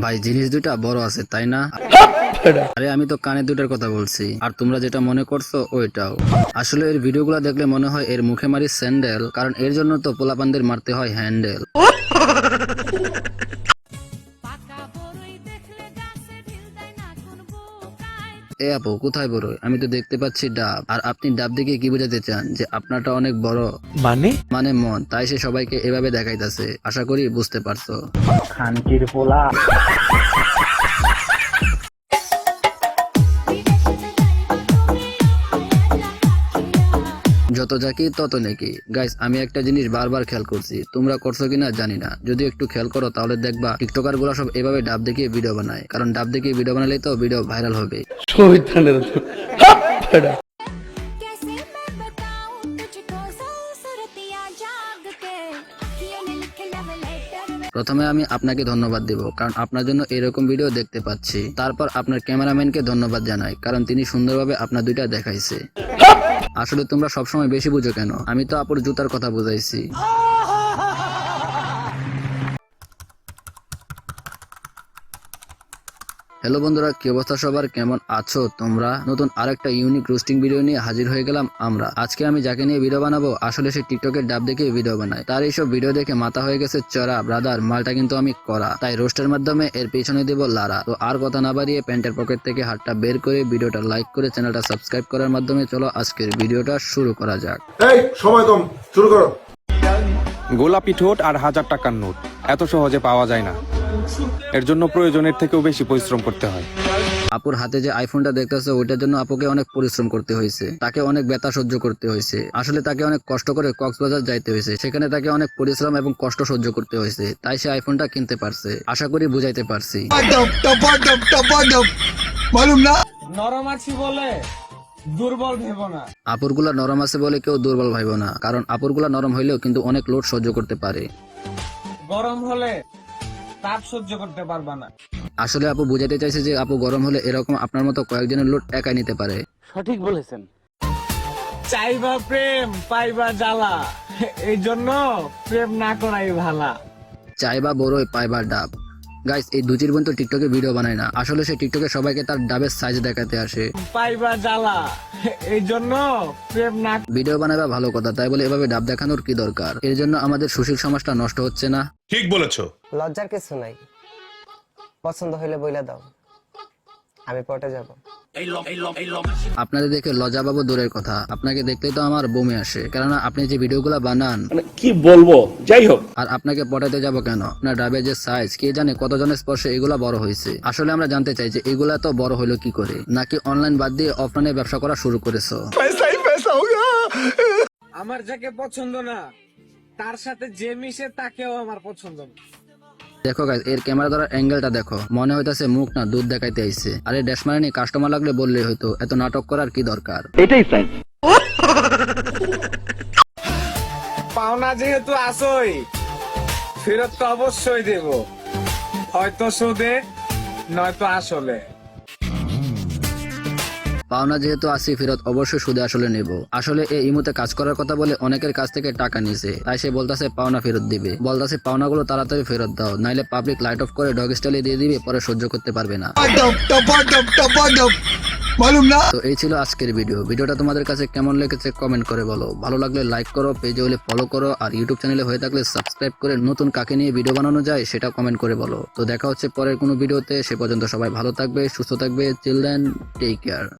ভাই জিনিস দুইটা বড় আছে তাই না? আরে আমি তো কানে দুটার কথা বলছি, আর তোমরা যেটা মনে করছো ওইটাও। আসলে এর ভিডিওগুলো দেখলে মনে হয় এর মুখে মারি স্যান্ডেল, কারণ এর জন্য তো পোলাপানদের মারতে হয় হ্যান্ডেল। এ আপু কোথায় বড়? আমি তো দেখতে পাচ্ছি ডাব, আর আপনি ডাব দেখে কি বোঝাতে চান যে আপনারটা অনেক বড়? মানে মন, তাই সে সবাইকে এভাবে দেখাইতেছে। আশা করি বুঝতে পারছো। খানকির পোলা। যত জাকি তত নাকি। গাইস, আমি একটা জিনিস বারবার খেয়াল করছি, তোমরা করছো কিনা জানি না। যদি একটু খেয়াল করো তাহলে দেখবা টিকটকার গুলা সব এভাবে ডাব দেখিয়ে ভিডিও বানায়, কারণ ডাব দেখিয়ে ভিডিও বানালেই তো ভিডিও ভাইরাল হবে। প্রথমে আমি আপনাকে ধন্যবাদ দেব, কারণ আপনার জন্য এরকম ভিডিও দেখতে পাচ্ছি। তারপর আপনার ক্যামেরাম্যানকে ধন্যবাদ জানাই, কারণ তিনি সুন্দরভাবে আপনার দুইটা দেখাইছে। আসলে তোমরা সবসময় বেশি বুঝো কেন? আমি তো আপুর জুতার কথা বুঝাইছি। হ্যালো বন্ধুরা, কি অবস্থা সবার? কেমন আছো তোমরা? নতুন আরেকটা ইউনিক রোস্টিং ভিডিও নিয়ে হাজির হয়ে গেলাম আমরা। আজকে আমি যাকে নিয়ে ভিডিও বানাবো আসলে সে টিকটকের ডাব দেখে ভিডিও বানায়। তার এইসব ভিডিও দেখে মাথা হয়ে গেছে চড়া। ব্রাদার, মালটা কিন্তু আমি করা, তাই রোস্টের মাধ্যমে এর পেছনে দেব লারা। তো আর কথা না বাড়িয়ে প্যান্টের পকেট থেকে হাতটা বের করে ভিডিওটা লাইক করে চ্যানেলটা সাবস্ক্রাইব করার মাধ্যমে চলো আজকের ভিডিওটা শুরু করা যাক। এই সময় কম, শুরু করো। গোলাপি ঠোঁট আর 1000 টাকার নোট এত সহজে পাওয়া যায় না। এর জন্য প্রয়োজনের থেকেও বেশি পরিশ্রম করতে হয়। আপুর হাতে যে আইফোনটা দেখতেছে ওইটার জন্য আপুকে অনেক পরিশ্রম করতে হয়েছে, তাকে অনেক ব্যথা সহ্য করতে হয়েছে। আসলে তাকে অনেক কষ্ট করে কক্সবাজার যাইতে হয়েছে, সেখানে তাকে অনেক পরিশ্রম এবং কষ্ট সহ্য করতে হয়েছে, তাই সে আইফোনটা কিনতে পারছে। আশা করি বুঝাইতে পারছি। নরম আছি বলে দুর্বল ভেবো না। আপুরগুলা নরম আছে বলে কেউ দুর্বল ভাইব না, কারণ আপুরগুলা নরম হইলেও কিন্তু অনেক লোড সহ্য করতে পারে। গরম হলে তাপ সহ্য করতে পারবা না। আসলে আপু বুঝাইতে চাইছে যে আপু গরম হলে এরকম আপনার মতো কয়েকজনের লোড একাই নিতে পারে। সঠিক বলেছেন। চাইবা প্রেম পাইবা জ্বালা, এই জন্য প্রেম না করাই ভালা। চাইবা বড়ই পাইবা ডাব। গাইস, এই দুচির বোন তো টিকটকে ভিডিও বানায় না, আসলে সে টিকটকে সবাইকে তার ডাবের সাইজ দেখাতে আসে। পাইবা জ্বালা, এই জন্য প্রেম না। ভিডিও বানাবা ভালো কথা, তাই বলে এভাবে ডাব দেখানোর কি দরকার? এর জন্য আমাদের সুশীল সমাজটা নষ্ট হচ্ছে না? ঠিক বলেছো। লজ্জার কিছু নাই, পছন্দ হইলে বইলা দাও, আমি পটে যাব। আপনাদের দেখে লজ্জা পাবো দূরের কথা, আপনাকে দেখলেই তো আমার বমি আসে, কেননা আপনি যে ভিডিওগুলো বানান কি বলবো, যাই হোক। আর আপনাকে পটাইতে যাব কেন? আপনার ডাবের যে সাইজ কে জানে কতজনের স্পর্শে এগুলা বড় হয়েছে। আসলে আমরা জানতে চাই যে এগুলা তো বড় হলো কি করে, নাকি অনলাইন বাদ দিয়ে অফলাইনে ব্যবসা করা শুরু করেছো? আমার যাকে পছন্দ না তার সাথে যে মিশে তাকেও আমার পছন্দ না। দেখো গাইস, এর ক্যামেরা ধরার অ্যাঙ্গেলটা দেখো, মনে হইতাছে মুখ না দুধ দেখাইতে আইছে। আরে ড্যাশ মারানি কাস্টমার লাগলে বললেই হয়তো, এত নাটক করার কি দরকার? এটাই সাইন্স। পাওনা যেহেতু আসই, ফেরত তো অবশ্যই দেব, হয়তো সুদে নয়তো আসলে। পাওনা যেহেতু আসি, ফেরত অবশ্যই সুদে আসলে নেব। আসলে এই ইমুতে কাজ করার কথা বলে অনেকের কাছ থেকে টাকা নিছে, তাই সে বলতাছে পাওনা ফেরত দিবে। বলতাছে পাওনাগুলো তাড়াতাড়ি ফেরত দাও, নাইলে পাবলিক লাইট অফ করে ডগ স্টাইলে দিয়ে দিবে, পরে সহ্য করতে পারবে না। তো এই ছিল আজকের ভিডিওটা তোমাদের কাছে কেমন লেগেছে কমেন্ট করে বলো। ভালো লাগলে লাইক করো, পেজে হলে ফলো করো, আর ইউটিউব চ্যানেলে হয়ে থাকলে সাবস্ক্রাইব করে নতুন কাকে নিয়ে ভিডিও বানানো যায় সেটা কমেন্ট করে বলো। তো দেখা হচ্ছে পরের কোনো ভিডিওতে, সে পর্যন্ত সবাই ভালো থাকবে, সুস্থ থাকবে। চিল দেন, টেক কেয়ার।